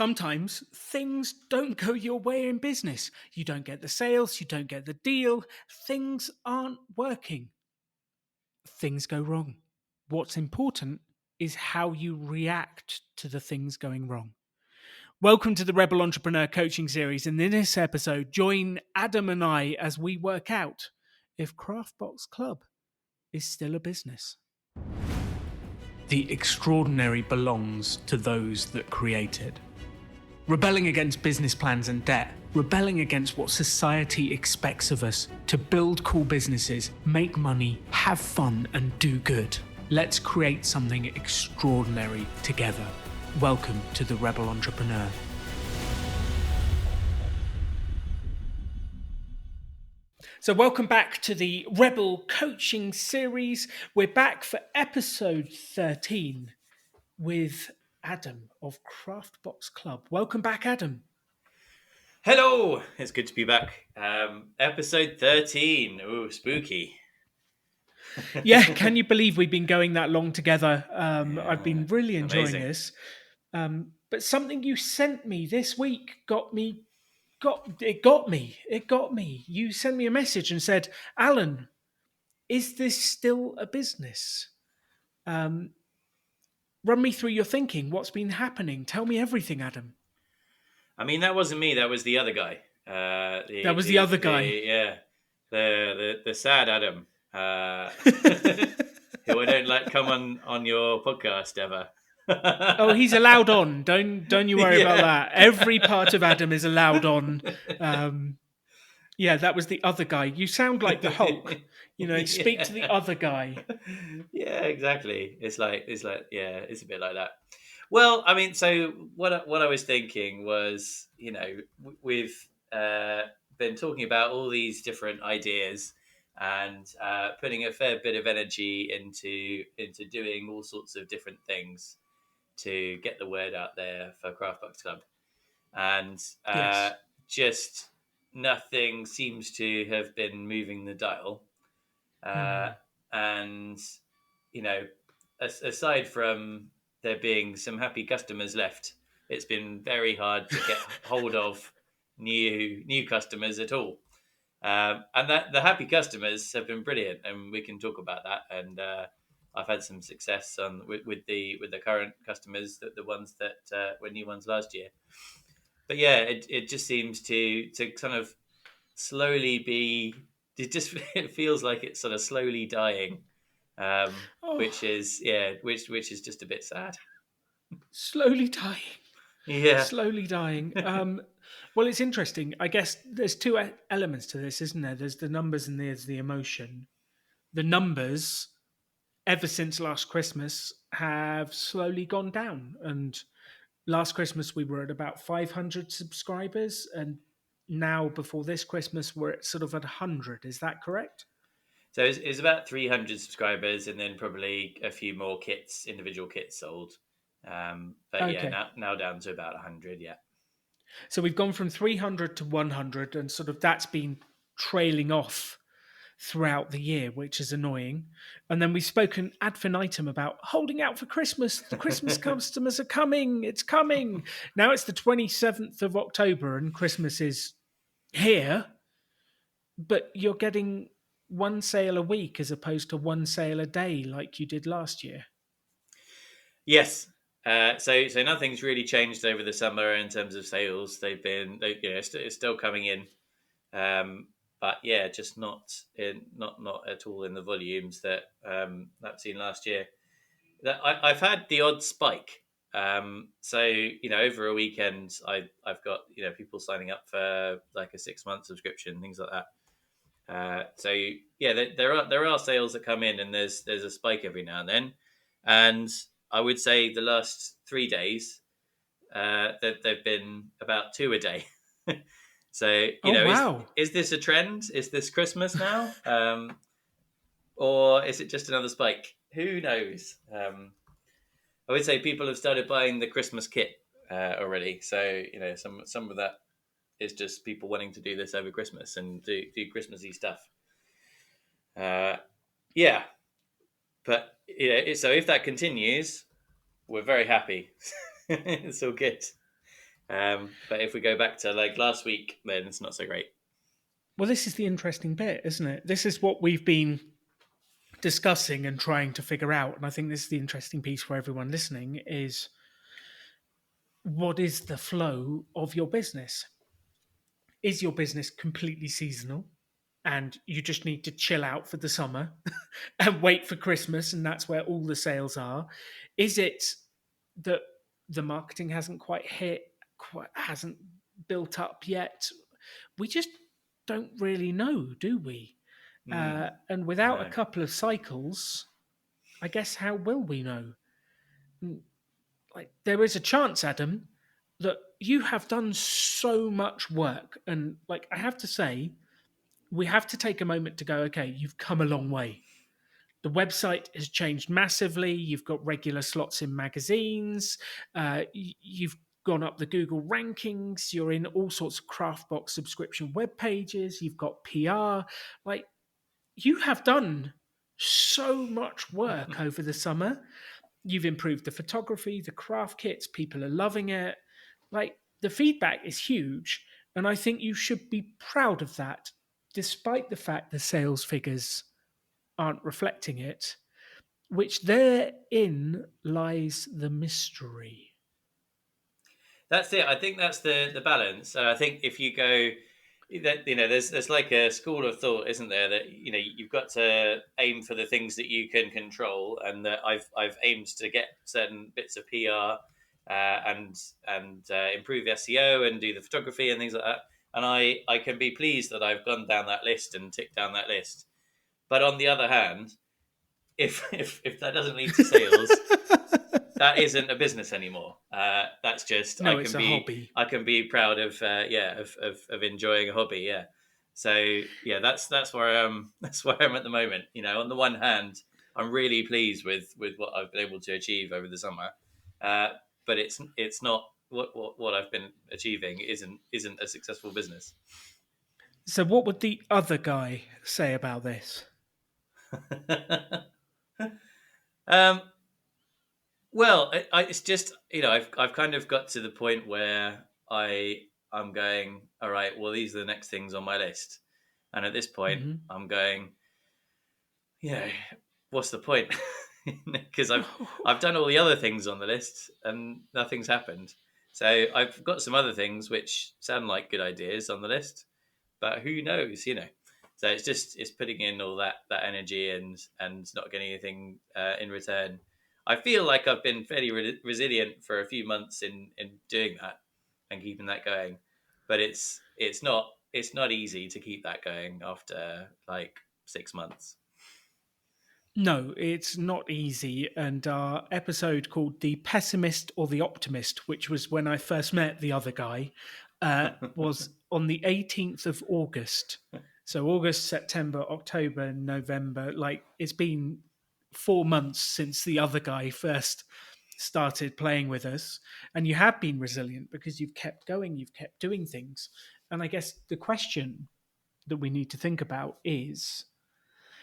Sometimes things don't go your way in business. You don't get the sales, you don't get the deal, things aren't working. Things go wrong. What's important is how you react to the things going wrong. Welcome to the Rebel Entrepreneur Coaching Series. And in this episode, join Adam and I as we work out if Craftbox Club is still a business. The extraordinary belongs to those that create it. Rebelling against business plans and debt, rebelling against what society expects of us to build cool businesses, make money, have fun, and do good. Let's create something extraordinary together. Welcome to the Rebel Entrepreneur. So welcome back to the Rebel Coaching Series. We're back for episode 13 with Adam of Craftbox Club. Welcome back, Adam. Hello, it's good to be back. Episode 13. Ooh, spooky. Yeah, can you believe we've been going that long together? I've been really enjoying amazing. this. But something you sent me this week got me. You sent me a message and said, Alan, is this still a business? Run me through your thinking. What's been happening? Tell me everything, Adam. I mean, that wasn't me. That was the other guy. That was the other guy. The sad Adam, who I don't let come on your podcast ever. Oh, he's allowed on. Don't you worry about that. Every part of Adam is allowed on. Yeah, that was the other guy. You sound like the Hulk. Speak to the other guy. Yeah, exactly. It's like it's a bit like that. Well, I mean, so what I was thinking was, we've been talking about all these different ideas and putting a fair bit of energy into doing all sorts of different things to get the word out there for Craftbox Club, and Yes. just nothing seems to have been moving the dial. And aside from there being some happy customers left, it's been very hard to get hold of new customers at all. And that the happy customers have been brilliant, and we can talk about that. And I've had some success with the current customers, the ones that were new ones last year. But yeah, it just seems to kind of slowly be. It feels like it's sort of slowly dying, which is just a bit sad. Slowly dying. Yeah. Slowly dying. Well, it's interesting. I guess there's two elements to this, isn't there? There's the numbers and there's the emotion. The numbers, ever since last Christmas, have slowly gone down. And last Christmas, we were at about 500 subscribers. And now, before this Christmas, we're at sort of at 100. Is that correct? So it's about 300 subscribers, and then probably a few more individual kits sold. But Okay. yeah, now down to about 100. Yeah. So we've gone from 300 to 100, and sort of that's been trailing off throughout the year, which is annoying. And then we've spoken ad infinitum about holding out for Christmas. The Christmas customers are coming. It's coming. Now it's the 27th of October and Christmas is here, but you're getting one sale a week as opposed to one sale a day like you did last year. Yes. So nothing's really changed over the summer in terms of sales. It's still coming in. But yeah, just not at all in the volumes that I've seen last year. I've had the odd spike. Over a weekend, I've got people signing up for like a 6-month subscription, things like that. There are sales that come in, and there's a spike every now and then. And I would say the last 3 days, that they've been about 2 a day. So, wow. is this a trend? Is this Christmas now? Or is it just another spike? Who knows? I would say people have started buying the Christmas kit already. So, some of that is just people wanting to do this over Christmas and do Christmassy stuff. Yeah. But, so if that continues, we're very happy. It's all good. But if we go back to like last week, then it's not so great. Well, this is the interesting bit, isn't it? This is what we've been discussing and trying to figure out. And I think this is the interesting piece for everyone listening is what is the flow of your business? Is your business completely seasonal and you just need to chill out for the summer and wait for Christmas and that's where all the sales are? Is it that the marketing hasn't quite hit, hasn't built up yet? We just don't really know, do we? And without a No. couple of cycles, I guess how will we know? Like there is a chance, Adam, that you have done so much work, and like I have to say, we have to take a moment to go. Okay, you've come a long way. The website has changed massively. You've got regular slots in magazines. You've gone up the Google rankings. You're in all sorts of Craftbox subscription web pages. You've got PR. Like you have done so much work over the summer. You've improved the photography, the craft kits. People are loving it. Like the feedback is huge. And I think you should be proud of that, despite the fact the sales figures aren't reflecting it, which therein lies the mystery. That's it. I think that's the balance. And I think if you go that there's like a school of thought, isn't there, that you've got to aim for the things that you can control, and that I've aimed to get certain bits of PR and improve SEO and do the photography and things like that. And I can be pleased that I've gone down that list and ticked down that list. But on the other hand, if that doesn't lead to sales, that isn't a business anymore. That's just No, it's a hobby. I can be proud of of enjoying a hobby. Yeah. So yeah, that's where I am. That's where I'm at the moment. On the one hand, I'm really pleased with what I've been able to achieve over the summer, but it's not what I've been achieving isn't a successful business. So, what would the other guy say about this? um, Well, it's just I've kind of got to the point where I'm going, all right. Well, these are the next things on my list, and at this point, Mhm. I'm going, yeah, what's the point? Because I've done all the other things on the list and nothing's happened. So I've got some other things which sound like good ideas on the list, but who knows? So it's putting in all that energy and not getting anything in return. I feel like I've been fairly resilient for a few months in doing that and keeping that going, but it's not easy to keep that going after like 6 months. No, it's not easy. And our episode called The Pessimist or the Optimist, which was when I first met the other guy, was on the 18th of August. So August, September, October, November. Like it's been 4 months since the other guy first started playing with us. And you have been resilient because you've kept going, you've kept doing things. And I guess the question that we need to think about is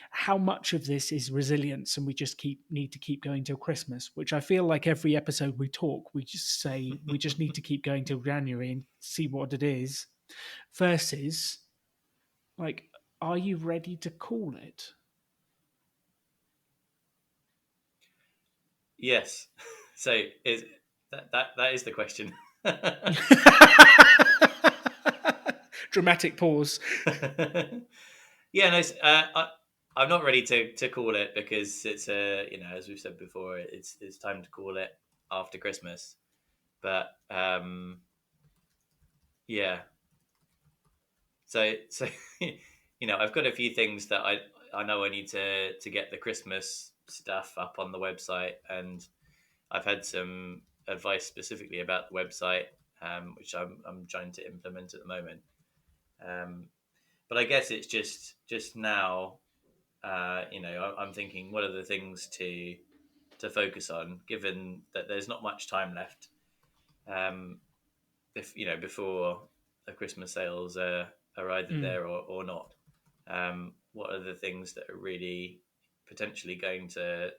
how much of this is resilience and we just need to keep going till Christmas, which I feel like every episode we talk, we just say we just need to keep going till January and see what it is, versus like, are you ready to call it? Yes. So is that is the question. Dramatic pause. Yeah, no, I'm not ready to call it because it's as we've said before, it's time to call it after Christmas. But yeah, so I've got a few things that I know I need to get the Christmas stuff up on the website, and I've had some advice specifically about the website, which I'm trying to implement at the moment. Um, but I guess it's just now. I'm thinking, what are the things to focus on, given that there's not much time left. If before the Christmas sales are either Mm. there or not. What are the things that are really potentially going to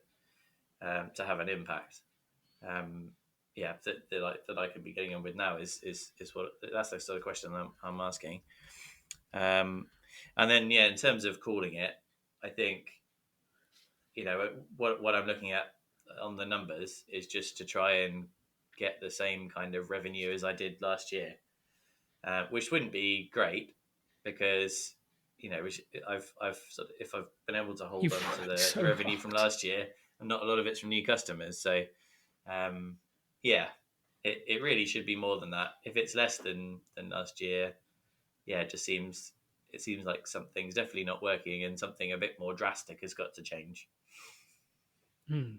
have an impact? Um, yeah, that I could be getting on with now is what that's the sort of question I'm asking. And then, yeah, in terms of calling it, I think, what I'm looking at on the numbers is just to try and get the same kind of revenue as I did last year, which wouldn't be great because, I've sort of, if I've been able to hold You've on to worked the so revenue from hard. last year, and not a lot of it's from new customers. So, um, yeah, it really should be more than that. If it's less than last year, yeah, it seems like something's definitely not working, and something a bit more drastic has got to change. Hmm.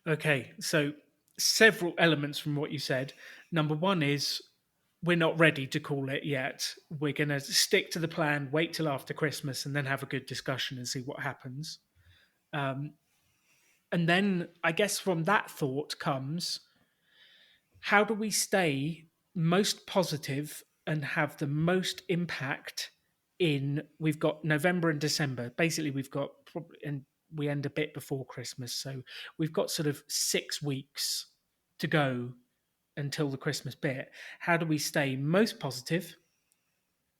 Okay, so several elements from what you said. Number one is we're not ready to call it yet. We're going to stick to the plan, wait till after Christmas, and then have a good discussion and see what happens. Um, and then I guess from that thought comes, how do we stay most positive and have the most impact in, we've got November and December. Basically, we've got probably, and we end a bit before Christmas. So we've got sort of 6 weeks to go until the Christmas bit. How do we stay most positive?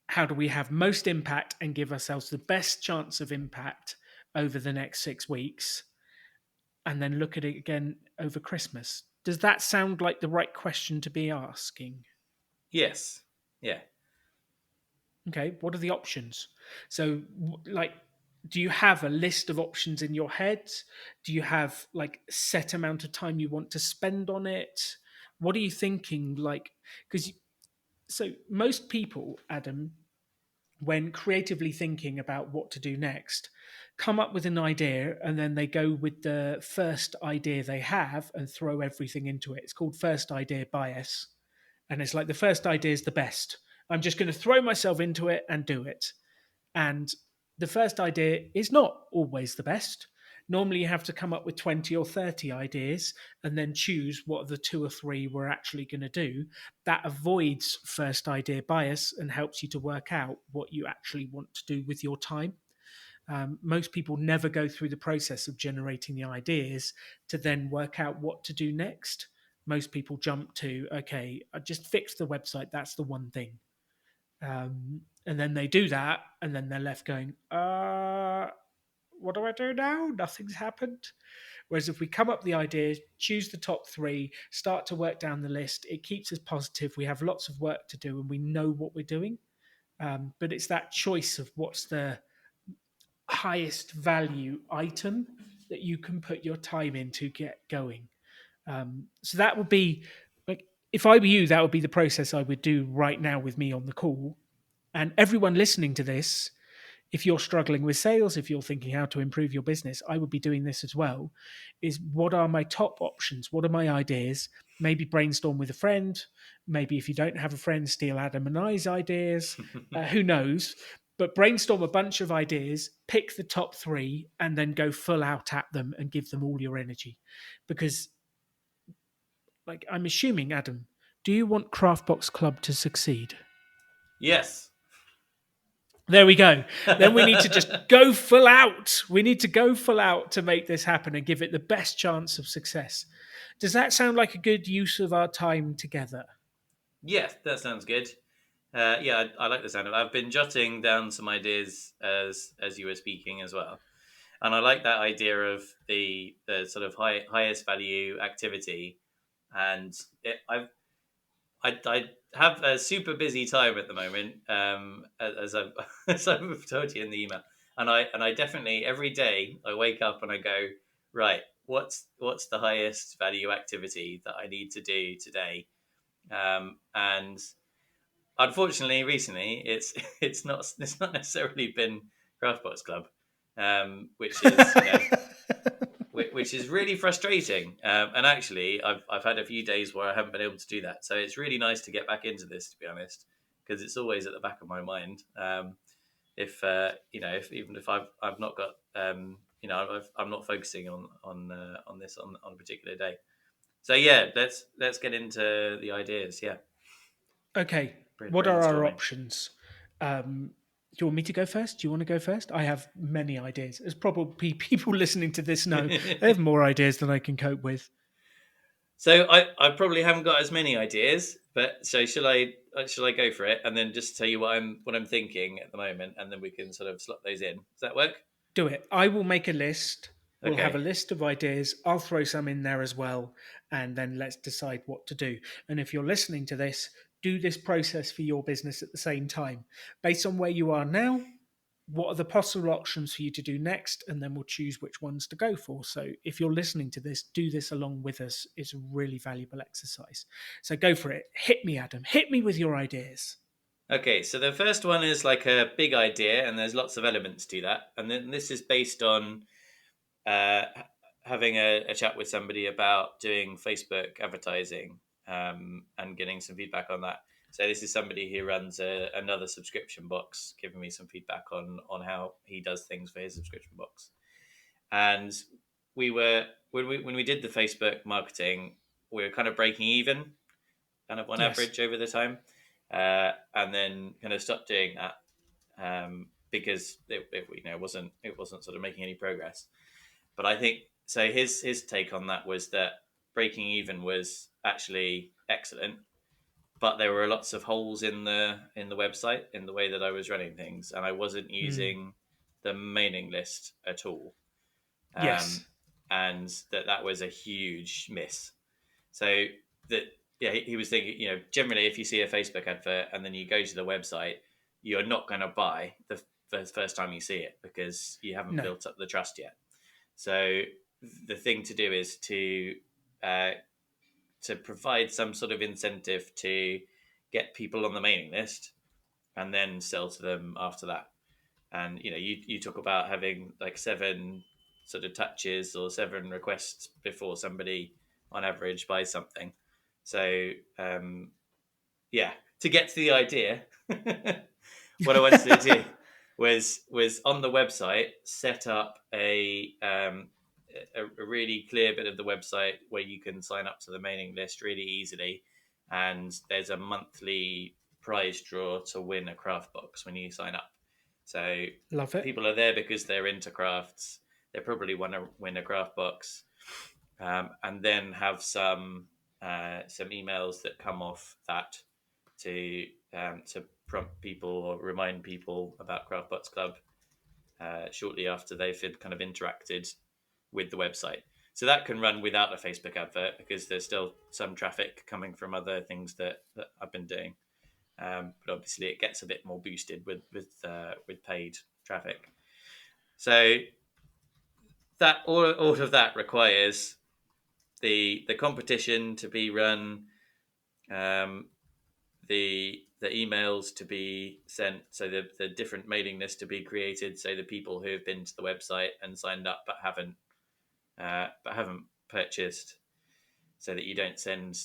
How do we have most impact and give ourselves the best chance of impact over the next 6 weeks? And then look at it again over Christmas. Does that sound like the right question to be asking? Yes, yeah. Okay, what are the options? So, like, do you have a list of options in your head? Do you have like set amount of time you want to spend on it? What are you thinking? Like, because so most people, Adam, when creatively thinking about what to do next, come up with an idea and then they go with the first idea they have and throw everything into it. It's called first idea bias. And it's like the first idea is the best. I'm just going to throw myself into it and do it. And the first idea is not always the best. Normally, you have to come up with 20 or 30 ideas and then choose what are the two or three we're actually going to do. That avoids first idea bias and helps you to work out what you actually want to do with your time. Most people never go through the process of generating the ideas to then work out what to do next. Most people jump to, okay, I just fixed the website. That's the one thing. And then they do that, and then they're left going, what do I do now? Nothing's happened. Whereas if we come up with the ideas, choose the top three, start to work down the list, it keeps us positive. We have lots of work to do, and we know what we're doing. But it's that choice of what's the highest value item that you can put your time in to get going. So that would be like, if I were you, that would be the process I would do right now with me on the call. And everyone listening to this, if you're struggling with sales, if you're thinking how to improve your business, I would be doing this as well. Is what are my top options? What are my ideas? Maybe brainstorm with a friend. Maybe if you don't have a friend, steal Adam and I's ideas. Who knows? But brainstorm a bunch of ideas, pick the top three, and then go full out at them and give them all your energy. Because, like, I'm assuming, Adam, do you want Craftbox Club to succeed? Yes. There we go. Then we need to just go full out. We need to go full out to make this happen and give it the best chance of success. Does that sound like a good use of our time together? Yes, that sounds good. Yeah, I like the sound of it. I've been jotting down some ideas as you were speaking as well, and I like that idea of the sort of highest value activity. And I have a super busy time at the moment, as I've as I've told you in the email, and I definitely every day I wake up and I go, right, what's the highest value activity that I need to do today, and unfortunately, recently it's not necessarily been Craftbox Club, which is which is really frustrating. And actually, I've had a few days where I haven't been able to do that. So it's really nice to get back into this, to be honest, because it's always at the back of my mind. If if even if I've not got I'm not focusing on this on a particular day. So yeah, let's get into the ideas. Yeah, Okay. What are our brainstorming. options? Do you want me to go first? Do you want to go first? I have many ideas. As probably people listening to this know, they have more ideas than I can cope with. So I probably haven't got as many ideas, but so shall I go for it and then just tell you what I'm thinking at the moment, and then we can sort of slot those in. Does that work? Do it. I will make a list. We'll have Okay. a list of ideas. I'll throw some in there as well. And then let's decide what to do. And if you're listening to this, do this process for your business at the same time. Based on where you are now, what are the possible options for you to do next? And then we'll choose which ones to go for. So if you're listening to this, do this along with us. It's a really valuable exercise. So go for it. Hit me, Adam. Hit me with your ideas. Okay, so the first one is like a big idea, and there's lots of elements to that. And then this is based on uh, having a chat with somebody about doing Facebook advertising and getting some feedback on that. So this is somebody who runs another subscription box, giving me some feedback on how he does things for his subscription box. And we were when we did the Facebook marketing, we were kind of breaking even, kind of on Yes. average over the time, and then kind of stopped doing that because it wasn't sort of making any progress. But I think so. His take on that was that breaking even was actually excellent, but there were lots of holes in the website in the way that I was running things, and I wasn't Mm. using the mailing list at all, um, Yes. and that was a huge miss. So that yeah, he was thinking, generally if you see a Facebook advert and then you go to the website, you're not going to buy the first time you see it because you haven't No. built up the trust yet. So the thing to do is uh, to provide some sort of incentive to get people on the mailing list and then sell to them after that. And you talk about having like 7 sort of touches or 7 requests before somebody on average buys something. So yeah, to get to the idea, what I wanted to do was on the website set up a really clear bit of the website where you can sign up to the mailing list really easily, and there's a monthly prize draw to win a craft box when you sign up. So Love it. people are there because they're into crafts. They probably want to win a craft box, and then have some emails that come off that to prompt people or remind people about Craftbots Club shortly after they've kind of interacted with the website. So that can run without a Facebook advert because there's still some traffic coming from other things that I've been doing. But obviously, it gets a bit more boosted with paid traffic. So that all of that requires the competition to be run, um, the emails to be sent, so the different mailing lists to be created, so the people who have been to the website and signed up but haven't purchased, so that you don't send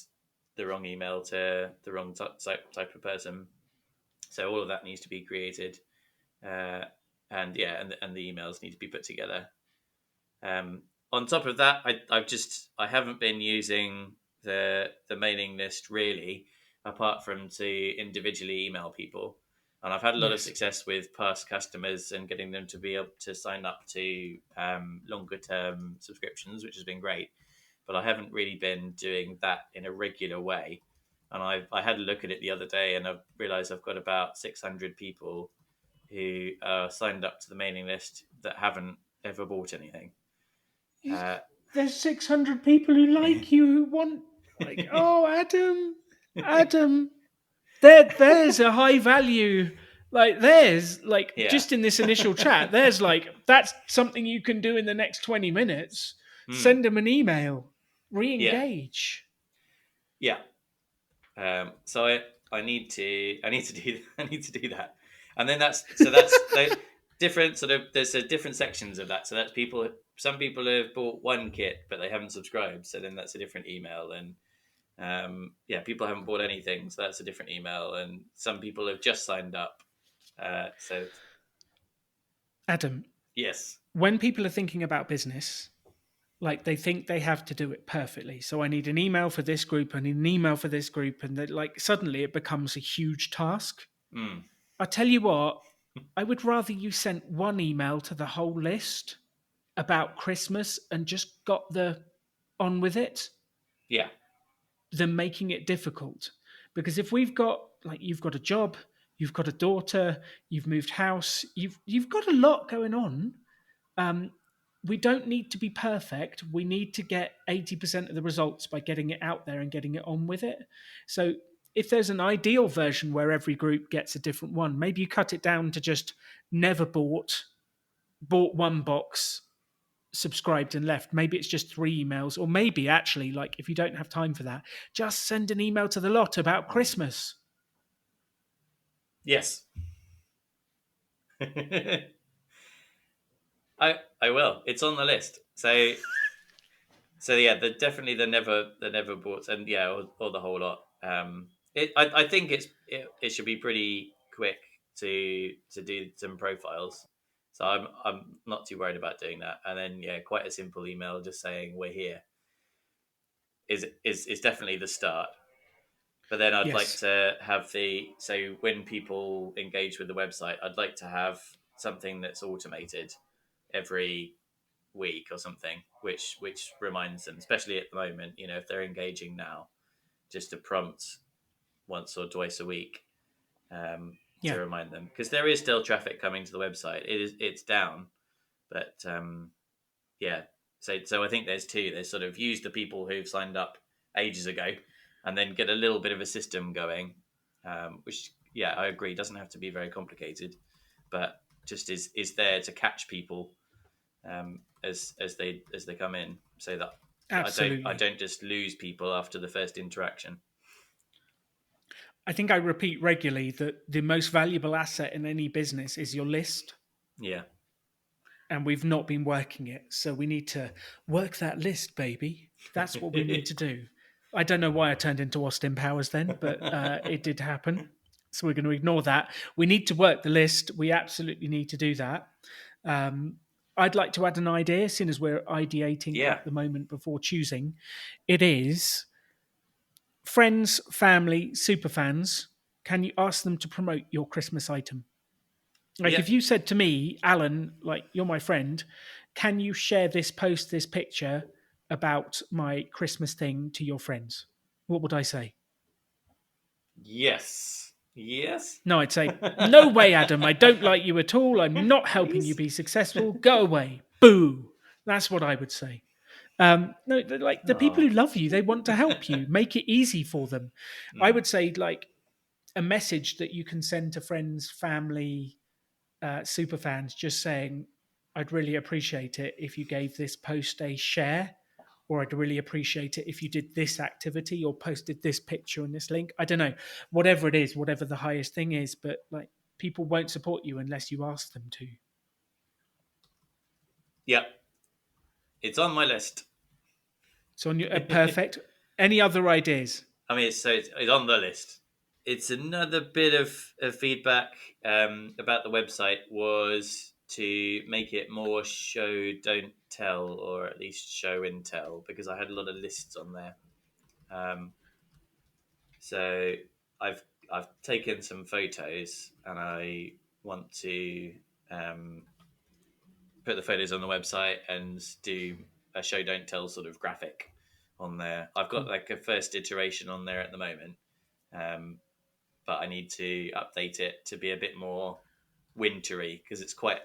the wrong email to the wrong type of person. So all of that needs to be created, uh, and yeah, and the emails need to be put together. On top of that, I haven't been using the mailing list really, apart from to individually email people, and I've had a lot of Yes. success with past customers and getting them to be able to sign up to longer term subscriptions, which has been great. But I haven't really been doing that in a regular way. And I had a look at it the other day, and I realised I've got about 600 people who are signed up to the mailing list that haven't ever bought anything. Uh, There's 600 people who like you who want, like, oh, Adam, there's a high value. Like, there's, like, yeah. just in this initial chat, there's, like, that's something you can do in the next 20 minutes. Hmm. Send them an email, re Yeah. engage. Yeah. So I need to do I need to do that, and then that's different sort of there's different sections of that. So that's people. Some people have bought one kit but they haven't subscribed, so then that's a different email. And yeah, people haven't bought anything, so that's a different email. And some people have just signed up. So Adam, yes, when people are thinking about business, like they think they have to do it perfectly. So I need an email for this group, I need an email for this group, and that like suddenly it becomes a huge task. mm, I tell you what, I would rather you sent one email to the whole list about Christmas and just got the on with it. yeah, than making it difficult. Because if we've got, like, you've got a job, you've got a daughter, you've moved house, you've got a lot going on. Um, we don't need to be perfect. We need to get 80% of the results by getting it out there and getting it on with it. So if there's an ideal version where every group gets a different one, maybe you cut it down to just never bought one box, subscribed and left. Maybe it's just 3 emails, or maybe actually, like, if you don't have time for that, just send an email to the lot about Christmas. Yes. I will. It's on the list. So yeah, definitely the never bought, and yeah, or the whole lot. I think it should be pretty quick to do some profiles. So I'm not too worried about doing that. And then yeah, quite a simple email just saying we're here is definitely the start. But then I'd like Yes. to have so when people engage with the website, I'd like to have something that's automated every week or something, which reminds them, especially at the moment, if they're engaging now, just to prompt once or twice a week to Yeah. remind them, because there is still traffic coming to the website. It's down, but yeah. So I think there's sort of use the people who've signed up ages ago, and then get a little bit of a system going, which yeah, I agree doesn't have to be very complicated, but just is there to catch people as they come in, so that Absolutely. I don't just lose people after the first interaction. I think I repeat regularly that the most valuable asset in any business is your list. Yeah. And we've not been working it. So we need to work that list, baby. That's what we need to do. I don't know why I turned into Austin Powers then, but it did happen. So we're going to ignore that. We need to work the list. We absolutely need to do that. I'd like to add an idea, seeing as we're ideating Yeah. at the moment before choosing. It is friends, family, super fans. Can you ask them to promote your Christmas item? Like, Yeah. if you said to me, Alan, like, you're my friend, can you share this post, this picture about my Christmas thing to your friends? What would I say? Yes. No, I'd say, no way, Adam. I don't like you at all. I'm not helping you Please. be successful. Go away. Boo. That's what I would say. No, like, the people who love you, they want to help you. Make it easy for them. I would say, like, a message that you can send to friends, family, super fans, just saying, I'd really appreciate it if you gave this post a share, or I'd really appreciate it if you did this activity or posted this picture and this link. I don't know, whatever it is, whatever the highest thing is, but like, people won't support you unless you ask them to. Yeah. It's on my list. So on your perfect. Any other ideas? I mean, it's on the list. It's another bit of feedback about the website was to make it more show don't tell, or at least show and tell, because I had a lot of lists on there. So I've taken some photos, and I want to put the photos on the website and do a show don't tell sort of graphic on there. I've got like a first iteration on there at the moment, but I need to update it to be a bit more wintry, because it's quite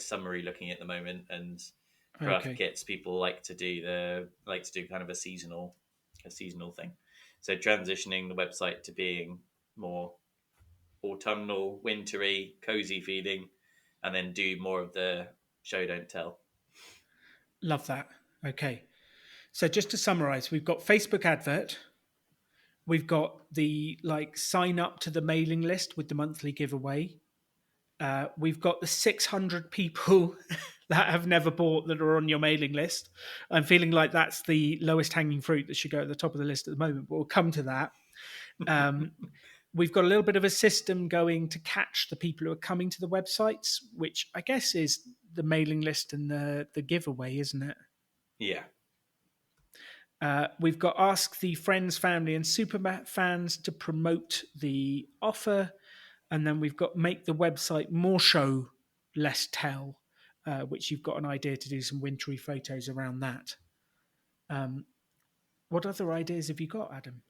summery looking at the moment, and craft Okay. kits people like to do kind of a seasonal thing. So transitioning the website to being more autumnal, wintry, cozy feeling, and then do more of the show don't tell. Love that. Okay. So just to summarize, we've got Facebook advert. We've got the, like, sign up to the mailing list with the monthly giveaway. We've got the 600 people that have never bought that are on your mailing list. I'm feeling like that's the lowest hanging fruit that should go at the top of the list at the moment, but we'll come to that. We've got a little bit of a system going to catch the people who are coming to the websites, which I guess is the mailing list and the giveaway, isn't it? Yeah. We've got ask the friends, family, and super fans to promote the offer. And then we've got make the website more show, less tell, which you've got an idea to do some wintry photos around that. What other ideas have you got, Adam?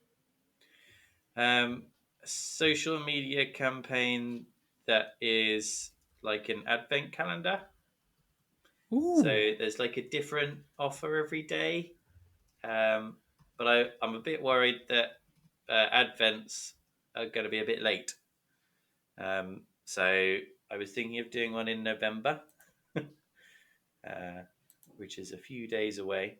Social media campaign that is like an advent calendar. So Ooh, there's like a different offer every day. Um, but I'm a bit worried that advents are going to be a bit late. So I was thinking of doing one in November, uh, which is a few days away.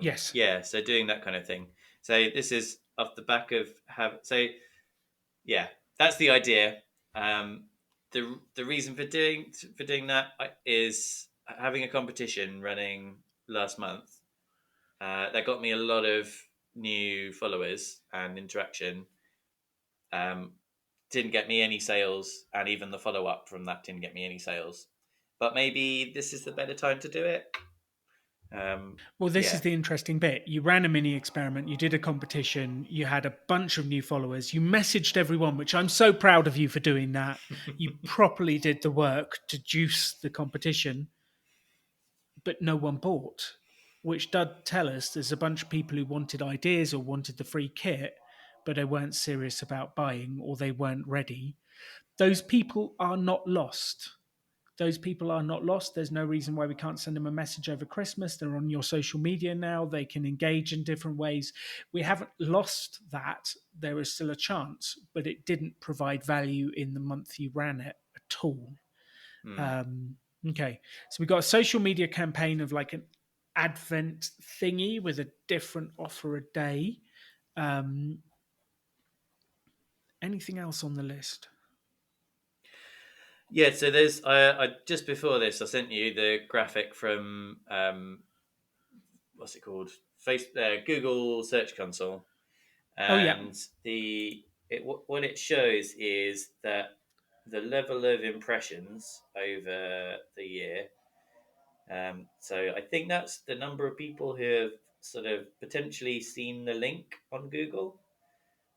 yes. Yeah, so doing that kind of thing. So this is off the back of have so yeah, that's the idea. Um, the reason for doing that is having a competition running last month. That got me a lot of new followers and interaction. Um, didn't get me any sales, and even the follow up from that didn't get me any sales. But maybe this is the better time to do it. Well, this is Yeah. the interesting bit. You ran a mini experiment, you did a competition, you had a bunch of new followers, you messaged everyone, which I'm so proud of you for doing that. You properly did the work to juice the competition, but no one bought, which does tell us there's a bunch of people who wanted ideas or wanted the free kit, but they weren't serious about buying or they weren't ready. Those people are not lost. Those people are not lost. There's no reason why we can't send them a message over Christmas. They're on your social media now. They can engage in different ways. We haven't lost that. There is still a chance, but it didn't provide value in the month you ran it at all. Hmm. Um, okay. So we got a social media campaign of like an advent thingy with a different offer a day. Um, Anything else on the list? Yeah, so there's I just before this I sent you the graphic from what's it called? Google Search Console, Oh, yeah. and what it shows is that the level of impressions over the year. So I think that's the number of people who have sort of potentially seen the link on Google.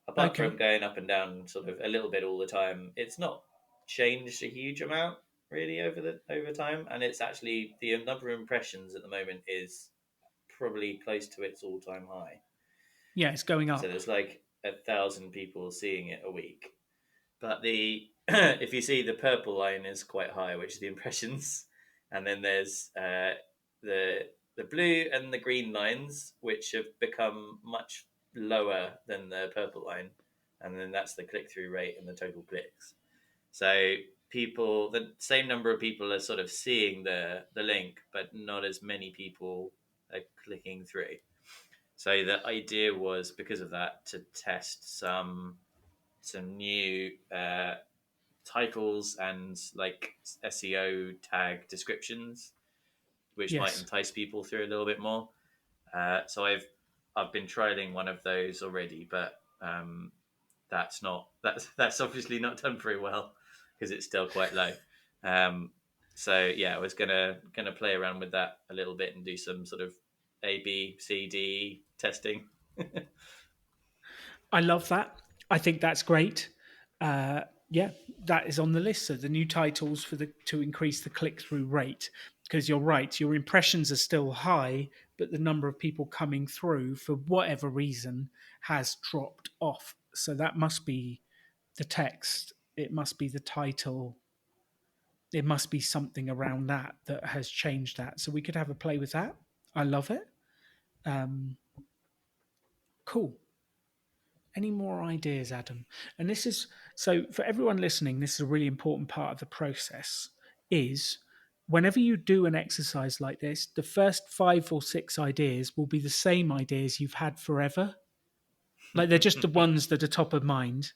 Apart from Okay. going up and down sort of a little bit all the time, it's not changed a huge amount really over time, and it's actually the number of impressions at the moment is probably close to its all time high. Yeah, it's going So up. there's like 1,000 people seeing it a week. But the if you see the purple line is quite high, which is the impressions, and then there's the blue and the green lines, which have become much lower than the purple line, and then that's the click through rate and the total clicks. So the same number of people are sort of seeing the link, but not as many people are clicking through. So the idea was because of that to test some new titles and like SEO tag descriptions, which might Yes. entice people through a little bit more. So I've been trialing one of those already, but that's obviously not done very well because it's still quite low. Um, so yeah, I was gonna play around with that a little bit and do some sort of A B C D testing. I love that. I think that's great. Uh, yeah, that is on the list. So the new titles for the to increase the click through rate, because you're right, your impressions are still high, but the number of people coming through for whatever reason has dropped off. So that must be the text. It must be the title. It must be something around that that has changed that. So we could have a play with that. I love it. Um, cool. Any more ideas, Adam? And this is so for everyone listening, this is a really important part of the process is whenever you do an exercise like this, the first 5 or 6 ideas will be the same ideas you've had forever. Like they're just the ones that are top of mind.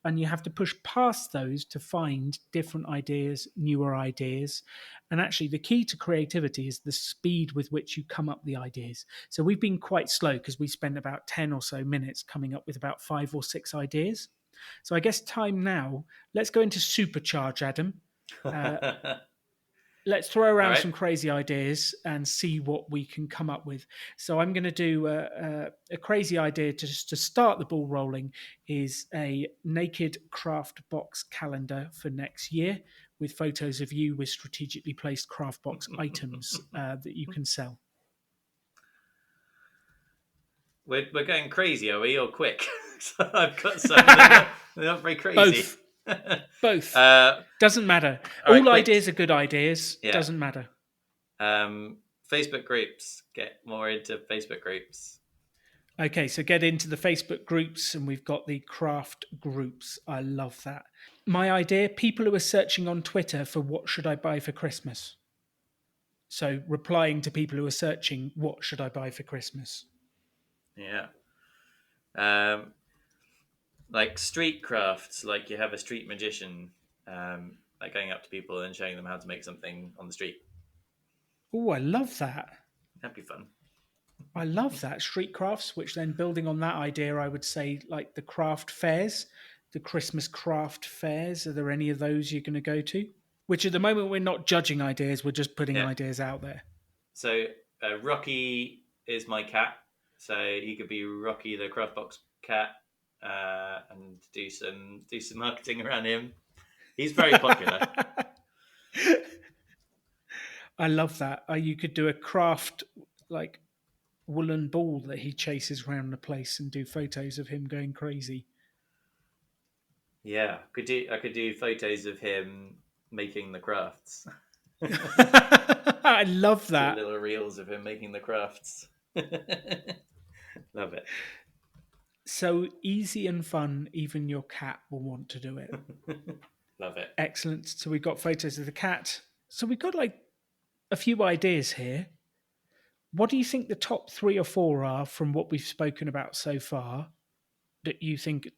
And you have to push past those to find different ideas, newer ideas. And actually, the key to creativity is the speed with which you come up the ideas. So we've been quite slow because we spent about 10 or so minutes coming up with about 5 or 6 ideas. So I guess time now, let's go into supercharge, Adam. Uh, let's throw All around right. some crazy ideas and see what we can come up with. So I'm going to do a crazy idea to just to start the ball rolling is a naked craft box calendar for next year with photos of you with strategically placed craft box items that you can sell. we're going crazy, are we, or quick? So I've got some. They're not very crazy. Both. uh, Doesn't matter. all right, All quick. ideas are good ideas. Yeah. Doesn't matter. Facebook groups. Get more into Facebook groups. Okay, so get into the Facebook groups, and we've got the craft groups. I love that. My idea, people who are searching on Twitter for what should I buy for Christmas. So replying to people who are searching, what should I buy for Christmas? Yeah. Like street crafts, like you have a street magician, like going up to people and showing them how to make something on the street. Oh, I love that. That'd be fun. I love that. Street crafts, which then building on that idea, I would say like the craft fairs, the Christmas craft fairs. Are there any of those you're going to go to? Which at the moment we're not judging ideas, we're just putting ideas out there. So Rocky is my cat. So he could be Rocky the Craftbox cat, and do some marketing around him. He's very popular. I love that. You could do a craft like woolen ball that he chases around the place and do photos of him going crazy. Yeah, I could do photos of him making the crafts. I love that. Little reels of him making the crafts. Love it. So easy and fun, even your cat will want to do it. Love it. Excellent. So we've got photos of the cat. So we've got like a few ideas here. What do you think the top 3 or 4 are from what we've spoken about so far that you think,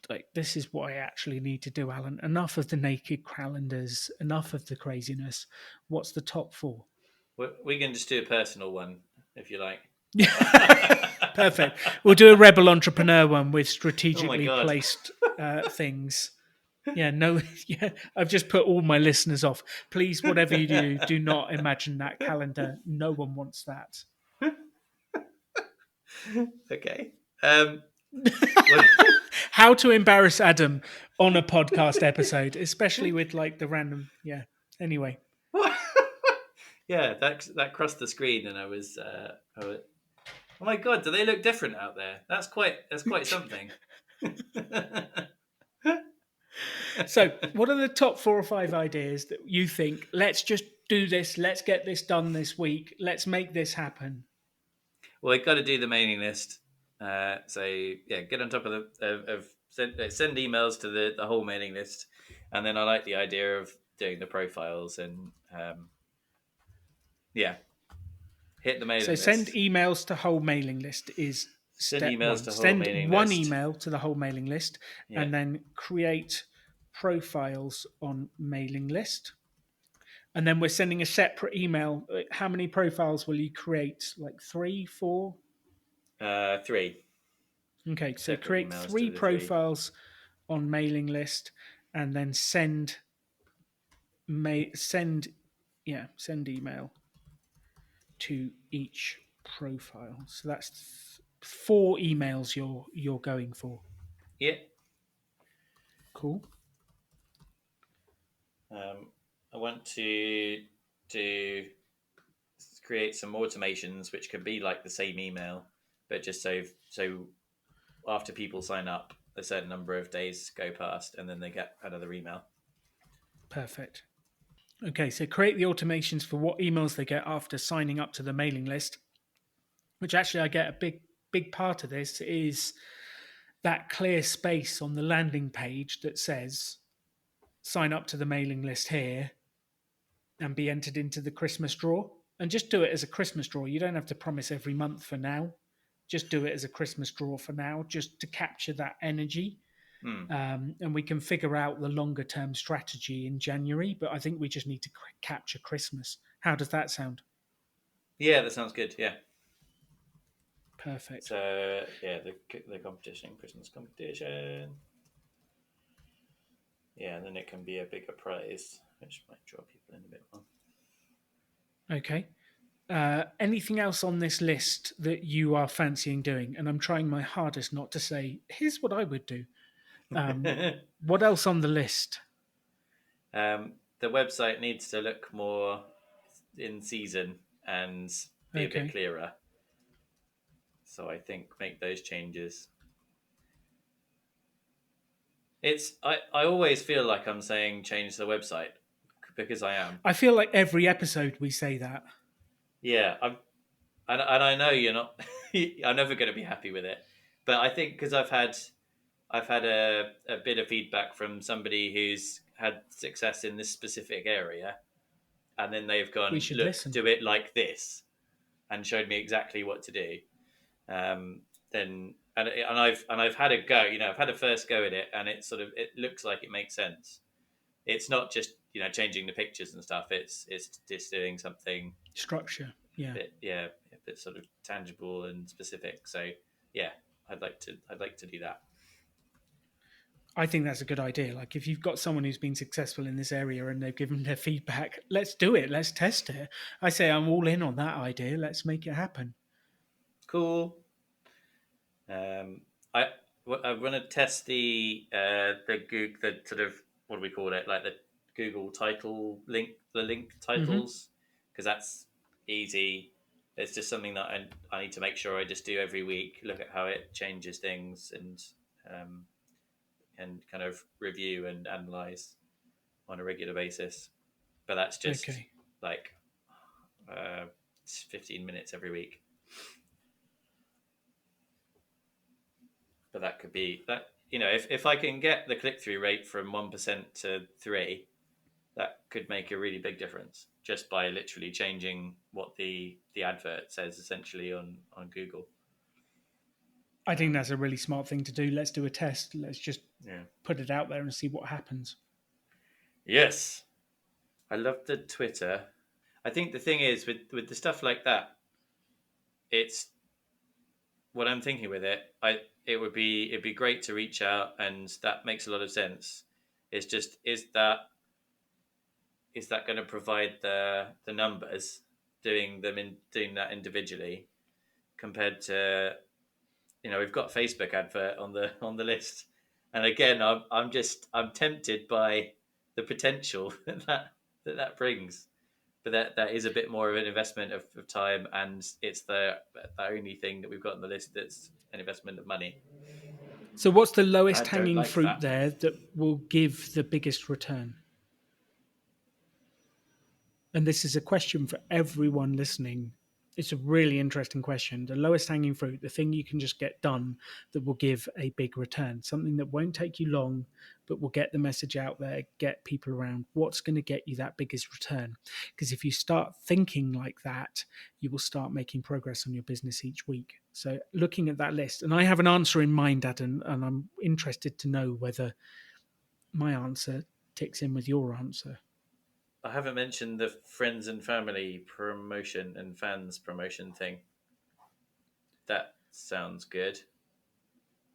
like, this is what I actually need to do, Alan? Enough of the naked calendars, enough of the craziness. What's the top 4? We can just do a personal one, if you like. Perfect. We'll do a rebel entrepreneur one with strategically placed things. Yeah, no, yeah. I've just put all my listeners off. Please, whatever you do, do not imagine that calendar. No one wants that. Okay. How to embarrass Adam on a podcast episode, especially with like the random. Yeah. Anyway. Yeah, that crossed the screen, and I was, oh my god, do they look different out there? That's quite something. So, what are the top 4 or 5 ideas that you think? Let's just do this. Let's get this done this week. Let's make this happen. Well, I got to do the mailing list. So yeah, get on top of send emails to the whole mailing list, and then I like the idea of doing the profiles and hit the mailing list. So send emails to whole mailing list is step one. Send one email to the whole mailing list, and then create profiles on mailing list. And then we're sending a separate email. How many profiles will you create? Like 3, 4? 3. Okay, so create 3 profiles on mailing list, and then send email to each profile. So that's 4 emails you're going for. Yeah. Cool. I want to create some automations which could be like the same email, but just so after people sign up, a certain number of days go past, and then they get another email. Perfect. Okay, so create the automations for what emails they get after signing up to the mailing list, which actually I get a big part of this is that clear space on the landing page that says sign up to the mailing list here and be entered into the Christmas draw. And just do it as a Christmas draw. You don't have to promise every month for now. Just do it as a Christmas draw for now, just to capture that energy. And we can figure out the longer term strategy in January, but I think we just need to capture Christmas. How does that sound? Yeah, that sounds good. Yeah. Perfect. So yeah, the competition, Christmas competition. Yeah, and then it can be a bigger prize, which might draw people in a bit more. Okay. Anything else on this list that you are fancying doing? And I'm trying my hardest not to say, here's what I would do. What else on the list? The website needs to look more in season and be a bit clearer. So I think make those changes. I always feel like I'm saying change the website because I am. I feel like every episode we say that. Yeah, and I know you're not. I'm never going to be happy with it, but I think because I've had a bit of feedback from somebody who's had success in this specific area, and then they've We gone, should look, listen. do it like this, and showed me exactly what to do. Then I've had a go. I've had a first go at it, and it looks like it makes sense. It's not just changing the pictures and stuff. It's just doing something Structure. Yeah. a bit sort of tangible and specific. So yeah, I'd like to do that. I think that's a good idea. Like if you've got someone who's been successful in this area and they've given their feedback, let's do it. Let's test it. I say I'm all in on that idea. Let's make it happen. Cool. I I want to test the Google, the sort of, what do we call it, like the Google title link, the link titles, because that's easy. It's just something that I need to make sure I just do every week. Look at how it changes things, um, and kind of review and analyze on a regular basis. But that's just Okay. like uh, 15 minutes every week. But that could be that. If I can get the click through rate from 1% to 3%, that could make a really big difference just by literally changing what the advert says essentially on Google. I think that's a really smart thing to do. Let's do a test. Let's just Yeah. put it out there and see what happens. Yes. I love the Twitter. I think the thing is with the stuff like that, it's what I'm thinking with it. It'd be great to reach out, and that makes a lot of sense. It's just is that going to provide the numbers doing that individually compared to we've got Facebook advert on the list, and again I'm tempted by the potential that brings, but that is a bit more of an investment of time, and it's the only thing that we've got on the list that's an investment of money. So, what's the I lowest don't hanging like fruit that. there that will give the biggest return? And this is a question for everyone listening. It's a really interesting question. The lowest hanging fruit, the thing you can just get done that will give a big return, something that won't take you long, but will get the message out there, get people around. What's going to get you that biggest return? Because if you start thinking like that, you will start making progress on your business each week. So, looking at that list, and I have an answer in mind, Adam, and I'm interested to know whether my answer ticks in with your answer. I haven't mentioned the friends and family promotion and fans promotion thing. That sounds good.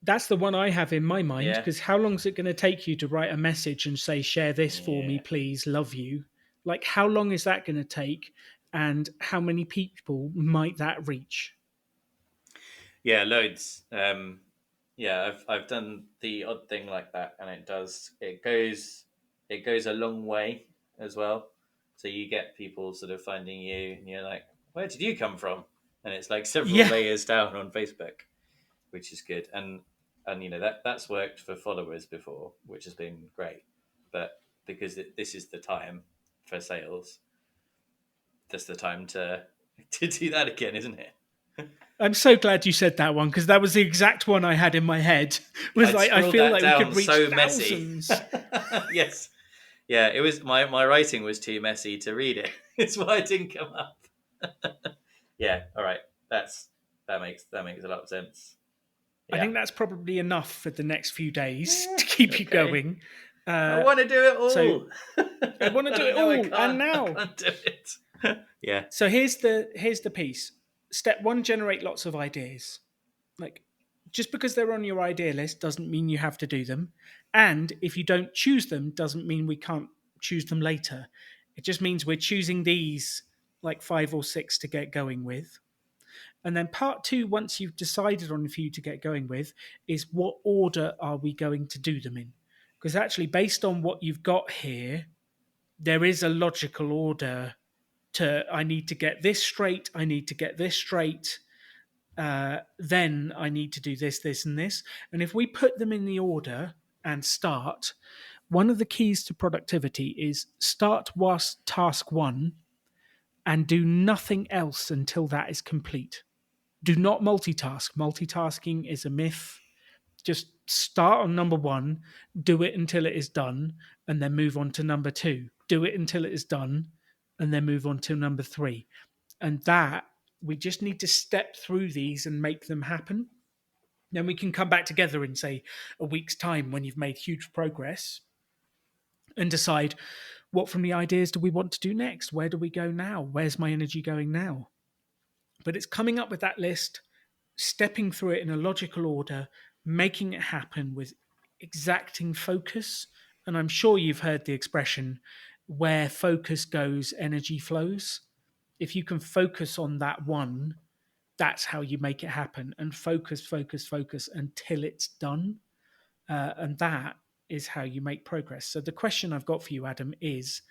That's the one I have in my mind, Yeah. because how long is it going to take you to write a message and say, share this for me, Yeah. please, love you? Like, how long is that going to take? And how many people might that reach? Yeah, loads. Yeah, I've done the odd thing like that, and it goes a long way as well. So you get people sort of finding you, and you're like, where did you come from? And it's like several Yeah. layers down on Facebook, which is good. And that's worked for followers before, which has been great. But because this is the time for sales, that's the time to do that again, isn't it? I'm so glad you said that one, because that was the exact one I had in my head. Was I'd like, I scrolled feel that like we could down reach so messy. thousands. Yes. Yeah, it was my writing was too messy to read it. It's why it didn't come up. Yeah, all right. That makes a lot of sense. I Yeah. think that's probably enough for the next few days to keep you Okay. going. I want to do it all. so I want to do it know I all, can't. and now. I can't do it. Yeah. So here's the piece. Step one: generate lots of ideas. Like, just because they're on your idea list doesn't mean you have to do them, and if you don't choose them, doesn't mean we can't choose them later. It just means we're choosing these like 5 or 6 to get going with. And then part two, once you've decided on a few to get going with, is what order are we going to do them in? Because actually, based on what you've got here, there is a logical order to I need to get this straight, I need to get this straight, Then I need to do this, this, and this. And if we put them in the order and start, one of the keys to productivity is start whilst task one and do nothing else until that is complete. Do not multitask. Multitasking is a myth. Just start on number one, do it until it is done, and then move on to number two. Do it until it is done, and then move on to number three. And that we just need to step through these and make them happen. Then we can come back together in, say, a week's time when you've made huge progress and decide what from the ideas do we want to do next? Where do we go now? Where's my energy going now? But it's coming up with that list, stepping through it in a logical order, making it happen with exacting focus. And I'm sure you've heard the expression, where focus goes, energy flows. If you can focus on that one, that's how you make it happen. And focus, focus, focus until it's done. And that is how you make progress. So the question I've got for you, Adam, is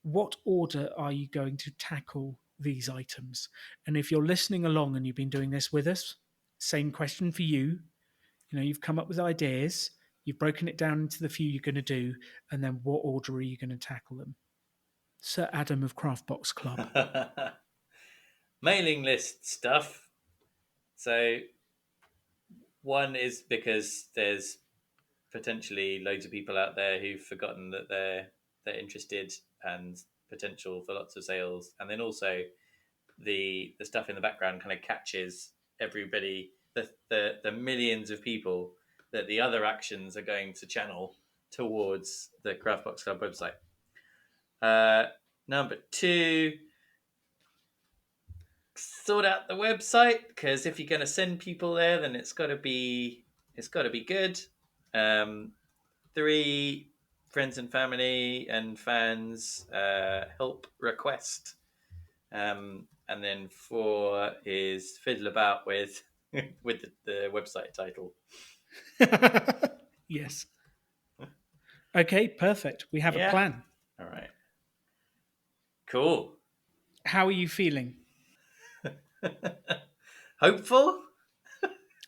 what order are you going to tackle these items? And if you're listening along and you've been doing this with us, same question for you. You know, you've come up with ideas, you've broken it down into the few you're going to do, and then what order are you going to tackle them? Sir Adam of Craftbox Club. Mailing list stuff. So one is because there's potentially loads of people out there who've forgotten that they're interested, and potential for lots of sales. And then also the stuff in the background kind of catches everybody, the millions of people that the other actions are going to channel towards the Craftbox Club website. Number two, sort out the website, because if you're going to send people there, then it's got to be good. Three, friends and family and fans help request. And then four is fiddle about with the website title. Yes. Okay, perfect. We have a plan. All right. Cool. How are you feeling? Hopeful?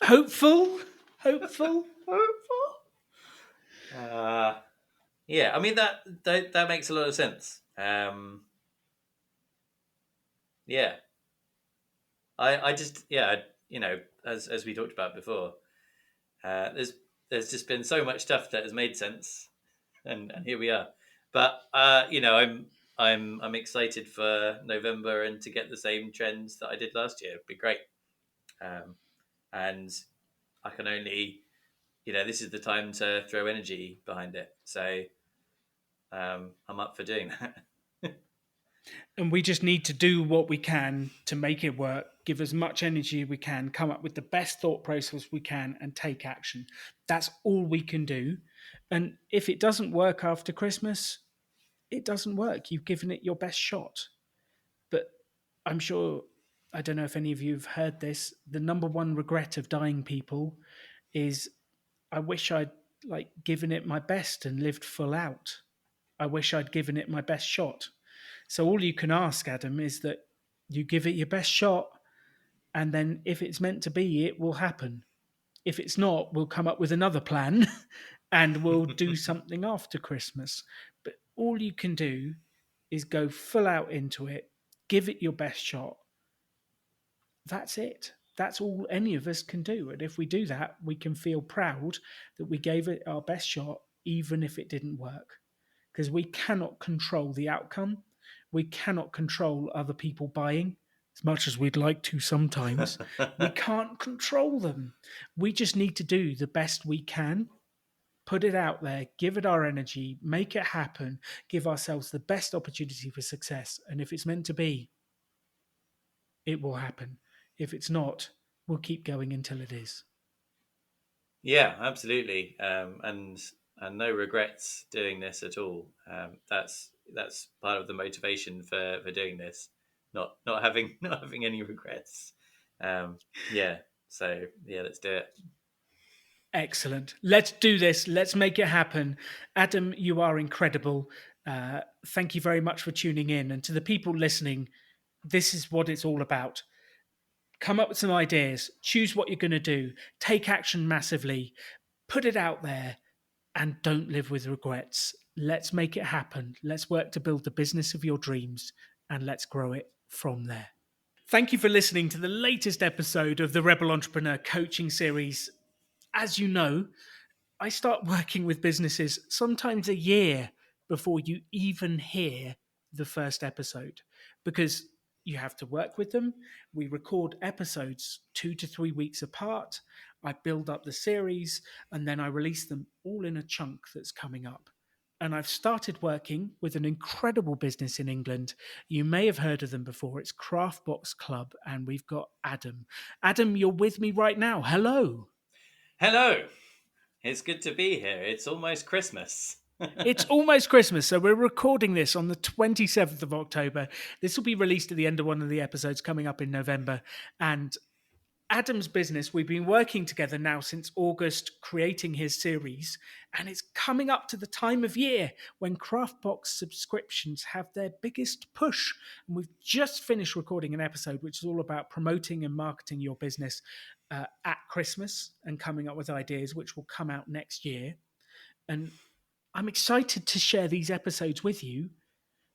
Hopeful? Hopeful? Hopeful? Yeah, I mean that makes a lot of sense. Yeah. I just, you know, as we talked about before, there's just been so much stuff that has made sense, and here we are. But you know, I'm excited for November and to get the same trends that I did last year. It'd be great. And I can only, you know, this is the time to throw energy behind it. So I'm up for doing that. And we just need to do what we can to make it work, give as much energy as we can, come up with the best thought process we can, and take action. That's all we can do. And if it doesn't work after Christmas, it doesn't work. You've given it your best shot. But I'm sure, I don't know if any of you have heard this, the number one regret of dying people is, I wish I'd given it my best and lived full out. I wish I'd given it my best shot. So all you can ask, Adam, is that you give it your best shot, and then if it's meant to be, it will happen. If it's not, we'll come up with another plan and we'll do something after Christmas. But all you can do is go full out into it, give it your best shot. That's it. That's all any of us can do. And if we do that, we can feel proud that we gave it our best shot, even if it didn't work. Because we cannot control the outcome. We cannot control other people buying, as much as we'd like to sometimes. We can't control them. We just need to do the best we can, put it out there, give it our energy, make it happen, give ourselves the best opportunity for success. And if it's meant to be, it will happen. If it's not, we'll keep going until it is. Yeah, absolutely. And no regrets doing this at all. That's part of the motivation for doing this. Not having any regrets. Yeah. So yeah, let's do it. Excellent. Let's do this. Let's make it happen. Adam, you are incredible. Thank you very much for tuning in. And to the people listening, this is what it's all about. come up with some ideas, choose what you're going to do, take action massively, put it out there, and don't live with regrets. Let's make it happen. Let's work to build the business of your dreams, and let's grow it from there. Thank you for listening to the latest episode of the Rebel Entrepreneur Coaching Series. As you know, I start working with businesses sometimes a year before you even hear the first episode, because you have to work with them. We record episodes 2 to 3 weeks apart. I build up the series, and then I release them all in a chunk that's coming up. And I've started working with an incredible business in England. You may have heard of them before. It's Craftbox Club, and we've got Adam. Adam, you're with me right now. Hello. Hello. It's good to be here. It's almost Christmas. It's almost Christmas, so we're recording this on the 27th of October. This will be released at the end of one of the episodes coming up in November. And Adam's business, we've been working together now since August, creating his series, and it's coming up to the time of year when Craftbox subscriptions have their biggest push. And we've just finished recording an episode which is all about promoting and marketing your business at Christmas and coming up with ideas which will come out next year. And I'm excited to share these episodes with you,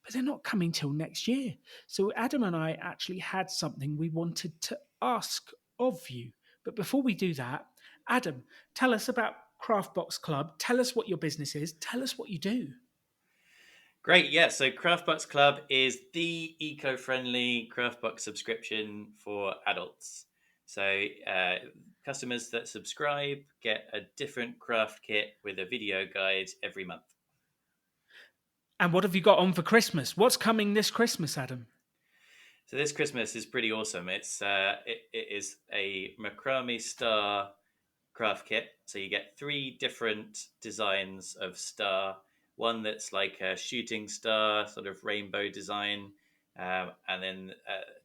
but they're not coming till next year. So Adam and I actually had something we wanted to ask of you. But before we do that, Adam, tell us about Craftbox Club. Tell us what your business is. Tell us what you do. Great. Yeah. So Craftbox Club is the eco-friendly Craftbox subscription for adults. So customers that subscribe get a different craft kit with a video guide every month. And what have you got on for Christmas? What's coming this Christmas, Adam? So this Christmas is pretty awesome. It is a macrame star craft kit. So you get 3 different designs of star. One that's like a shooting star, sort of rainbow design, and then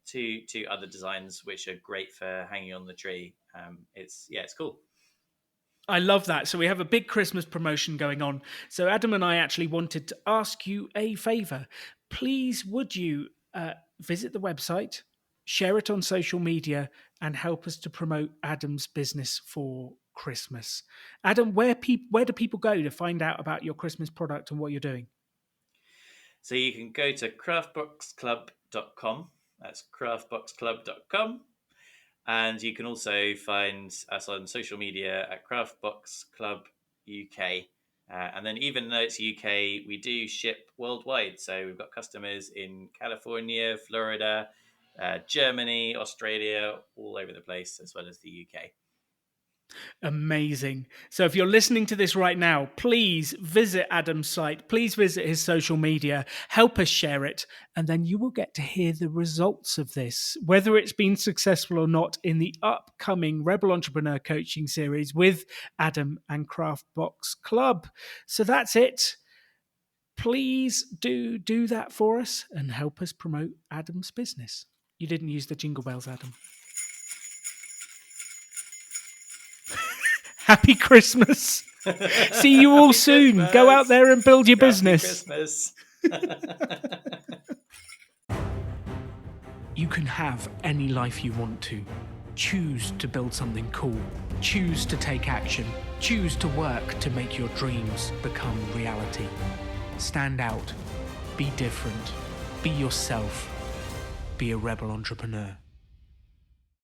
two other designs which are great for hanging on the tree. It's cool. I love that. So we have a big Christmas promotion going on. So Adam and I actually wanted to ask you a favor. Please, would you visit the website, share it on social media, and help us to promote Adam's business for Christmas? Adam, where do people go to find out about your Christmas product and what you're doing? So you can go to craftboxclub.com. That's craftboxclub.com. And you can also find us on social media at Craftbox Club UK. And then even though it's UK, we do ship worldwide. So we've got customers in California, Florida, Germany, Australia, all over the place, as well as the UK. Amazing. So if you're listening to this right now, please visit Adam's site. Please visit his social media. Help us share it. And then you will get to hear the results of this, whether it's been successful or not, in the upcoming Rebel Entrepreneur Coaching Series with Adam and Craftbox Club. So that's it. Please do that for us and help us promote Adam's business. You didn't use the jingle bells, Adam. Happy Christmas. See you all soon. Christmas. Go out there and build your business. Christmas. You can have any life you want to. Choose to build something cool. Choose to take action. Choose to work to make your dreams become reality. Stand out. Be different. Be yourself. Be a rebel entrepreneur.